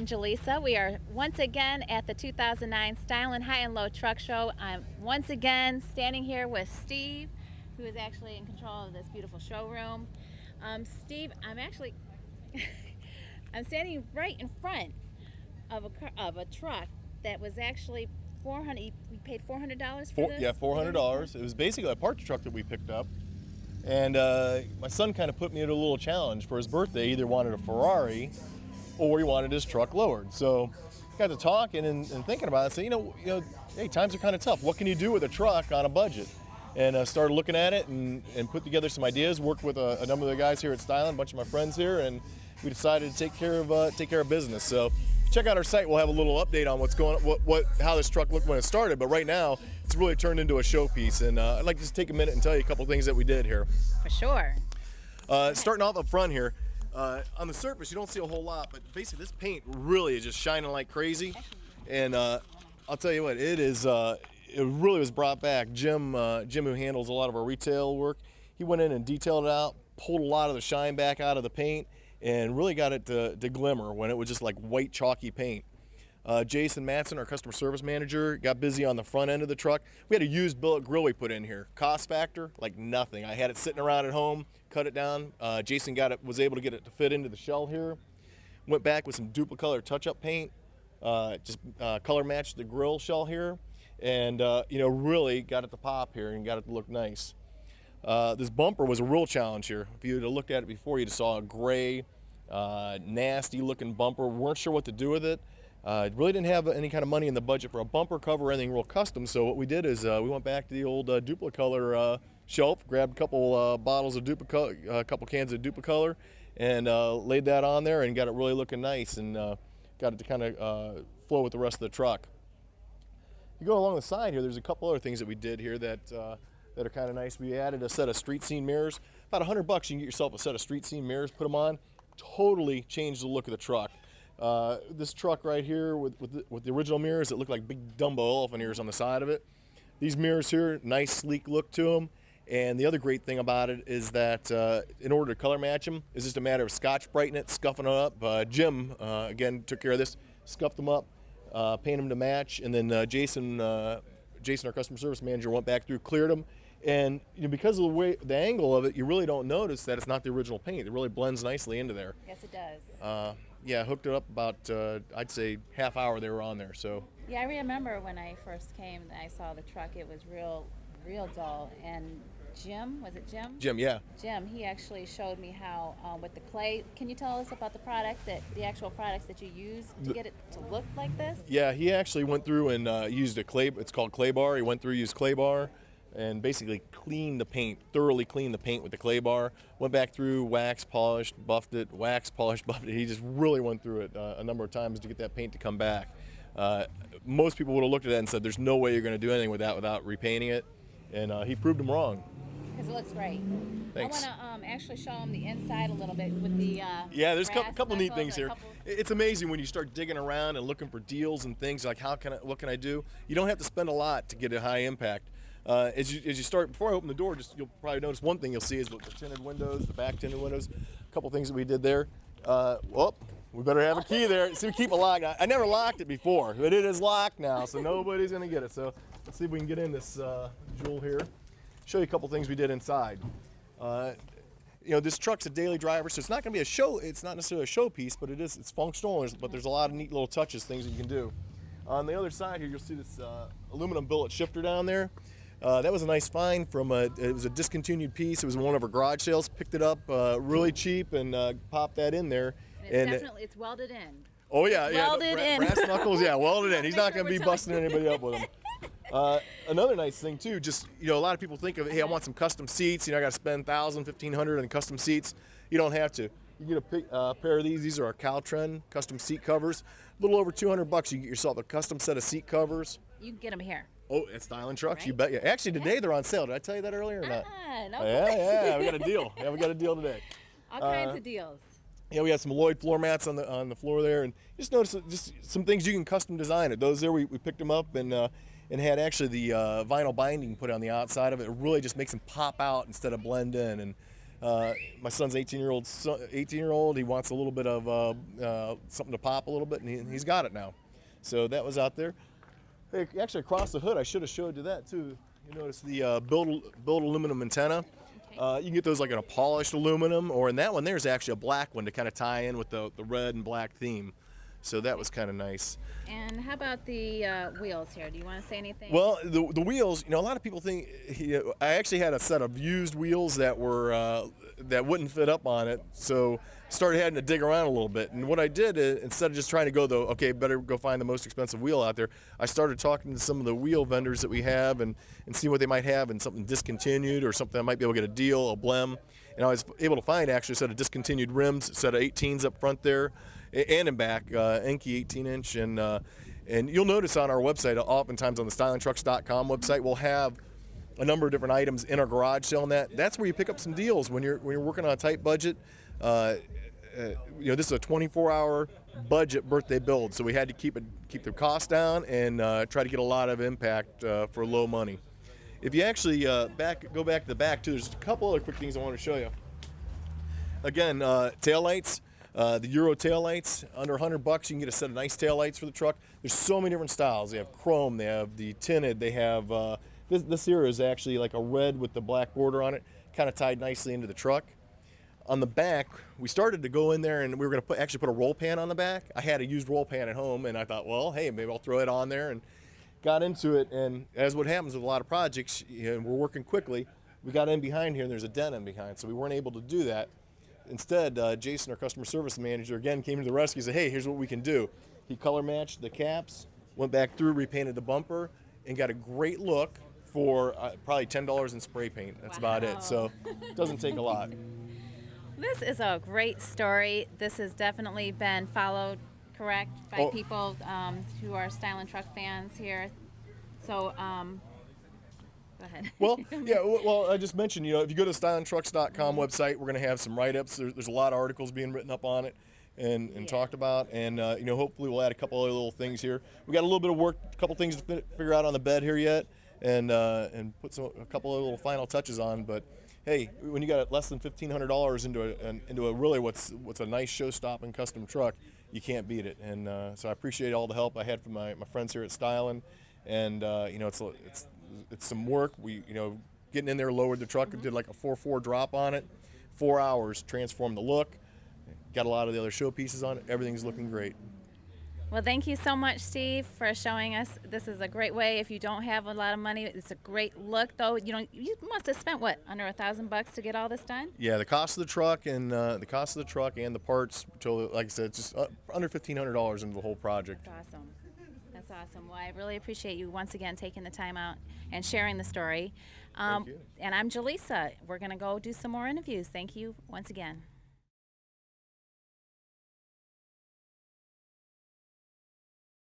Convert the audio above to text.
I'm Jaleesa. We are once again at the 2009 Stylin High and Low Truck Show. I'm once again standing here with Steve, who is actually in control of this beautiful showroom. Steve, I'm standing right in front of a truck that was actually $400. We paid $400 for this. Yeah, $400. It was basically a parts truck that we picked up. And my son kind of put me at a little challenge for his birthday. He either wanted a Ferrari or he wanted his truck lowered. So got to talking and thinking about it. So, hey, times are kind of tough. What can you do with a truck on a budget? And started looking at it and put together some ideas. Worked with a number of the guys here at Stylin, a bunch of my friends here, and we decided to take care of business. So check out our site. We'll have a little update on what's going on, how this truck looked when it started. But right now, it's really turned into a showpiece. And I'd like to just take a minute and tell you a couple things that we did here. For sure. Starting off up front here, on the surface you don't see a whole lot, but basically this paint really is just shining like crazy. And I'll tell you what, it really was brought back. Jim, who handles a lot of our retail work, he went in and detailed it out, pulled a lot of the shine back out of the paint, and really got it to glimmer when it was just like white chalky paint. Jason Matson, our customer service manager, got busy on the front end of the truck. We had a used billet grill we put in here. Cost factor, like nothing. I had it sitting around at home, cut it down. Jason was able to get it to fit into the shell here. Went back with some Duplicolor touch-up paint, just color matched the grill shell here, and really got it to pop here and got it to look nice. This bumper was a real challenge here. If you had looked at it before, you'd have saw a gray, nasty-looking bumper. Weren't sure what to do with it. Really didn't have any kind of money in the budget for a bumper cover or anything real custom, so what we did is we went back to the old Duplicolor shelf, grabbed a couple bottles of Duplicolor, a couple cans of Duplicolor, and laid that on there and got it really looking nice, and got it to kind of flow with the rest of the truck. You go along the side here, there's a couple other things that we did here that are kind of nice. We added a set of street scene mirrors. About $100 you can get yourself a set of street scene mirrors, put them on, totally changed the look of the truck. This truck right here with the original mirrors that look like big Dumbo elephant ears on the side of it. These mirrors here, nice sleek look to them. And the other great thing about it is that in order to color match them, it's just a matter of Scotch Brighting it, scuffing them up. Jim, again, took care of this, scuffed them up, painted them to match, and then Jason, our customer service manager, went back through, cleared them. And because of the angle of it, you really don't notice that it's not the original paint. It really blends nicely into there. Yes, it does. Yeah, hooked it up about, I'd say, half hour they were on there. So. Yeah, I remember when I first came, I saw the truck. It was real dull. And Jim, was it Jim? Jim, yeah. Jim, he actually showed me how with the clay. Can you tell us about the actual products that you used to get it to look like this? Yeah, he actually went through and used a clay. It's called clay bar. He went through, used clay bar, and basically thoroughly cleaned the paint with the clay bar. Went back through, waxed, polished, buffed it, waxed, polished, buffed it. He just really went through it a number of times to get that paint to come back. Most people would have looked at that and said, there's no way you're going to do anything with that without repainting it. And he proved them wrong. Because it looks great. Thanks. I want to actually show them the inside a little bit with the yeah, there's a couple neat things here. It's amazing when you start digging around and looking for deals and things like what can I do? You don't have to spend a lot to get a high impact. As you start, before I open the door, you'll probably notice one thing you'll see is the tinted windows, the back tinted windows. A couple things that we did there. We better have a key there. See, we keep it locked. I never locked it before, but it is locked now, so nobody's gonna get it. So let's see if we can get in this jewel here. Show you a couple things we did inside. This truck's a daily driver, so it's not gonna be a show. It's not necessarily a showpiece, but it's functional. But there's a lot of neat little touches, things that you can do. On the other side here, you'll see this aluminum billet shifter down there. That was a nice find from it was a discontinued piece. It was one of our garage sales. Picked it up really cheap and popped that in there. It's welded in. Oh yeah, welded in. Brass knuckles, yeah, welded in. He's not going to be busting anybody up with them. Another nice thing too, just a lot of people think of, hey, I want some custom seats. I got to spend $1,000, $1,500 on custom seats. You don't have to. You get a pair of these. These are our Caltrend custom seat covers. A little over $200. You get yourself a custom set of seat covers. You can get them here. Oh, at Stylin Trucks, right? You bet. Yeah. Actually, today they're on sale. Did I tell you that earlier or not? No. Yeah, we got a deal. Yeah, we got a deal today. All kinds of deals. Yeah, we had some Lloyd floor mats on the floor there, and just notice just some things you can custom design it. Those there, we picked them up and had actually the vinyl binding put on the outside of it. It really just makes them pop out instead of blend in. And My son's 18-year-old. He wants a little bit of something to pop a little bit, and he's got it now. So that was out there. Hey, actually, across the hood, I should have showed you that too. You notice the build aluminum antenna. You can get those like in a polished aluminum, or in that one there's actually a black one to kind of tie in with the red and black theme. So that was kind of nice. And how about the wheels here? Do you want to say anything? Well, the wheels, a lot of people think, I actually had a set of used wheels that were that wouldn't fit up on it, so started having to dig around a little bit. And what I did, instead of just trying to go better go find the most expensive wheel out there, I started talking to some of the wheel vendors that we have and see what they might have and something discontinued or something I might be able to get a deal, a blem. And I was able to find actually a set of discontinued rims, a set of 18s up front there and in back, Enki 18-inch. And you'll notice on our website, oftentimes on the stylinstrucks.com website, we'll have a number of different items in our garage selling that. That's where you pick up some deals when you're working on a tight budget. This is a 24-hour budget birthday build, so we had to keep the cost down and try to get a lot of impact for low money. If you actually go back to the back too, there's a couple other quick things I want to show you. Again, taillights. The Euro taillights, under $100, you can get a set of nice taillights for the truck. There's so many different styles. They have chrome, they have the tinted, they have, this here is actually like a red with the black border on it, kind of tied nicely into the truck. On the back, we started to go in there and we were going to actually put a roll pan on the back. I had a used roll pan at home and I thought, well, hey, maybe I'll throw it on there, and got into it. And as what happens with a lot of projects, we're working quickly, we got in behind here and there's a dent in behind, so we weren't able to do that. Instead, Jason, our customer service manager, again came to the rescue and said, hey, here's what we can do. He color matched the caps, went back through, repainted the bumper, and got a great look for probably $10 in spray paint. That's about it. So it doesn't take a lot. This is a great story. This has definitely been followed, correct, by people who are Stylin Truck fans here. So, go ahead. Well, yeah, well, I just mentioned, if you go to the stylinstrucks.com website, we're going to have some write-ups. There's a lot of articles being written up on it and talked about, and hopefully we'll add a couple other little things here. We got a little bit of work, a couple things to figure out on the bed here yet, and put a couple of little final touches on. But hey, when you got less than $1,500 into a really what's a nice show-stopping custom truck, you can't beat it. And so I appreciate all the help I had from my friends here at Stylin, and it's some work. We getting in there, lowered the truck, did like a 4.4 drop on it, 4 hours, transformed the look, got a lot of the other show pieces on it. Everything's looking great. Well, thank you so much, Steve, for showing us. This is a great way. If you don't have a lot of money, it's a great look, though. You must have spent what, under $1,000 to get all this done? Yeah, the cost of the truck and the parts. Like I said, just under $1,500 into the whole project. That's awesome. That's awesome. Well, I really appreciate you once again taking the time out and sharing the story. Thank you. And I'm Jaleesa. We're going to go do some more interviews. Thank you once again.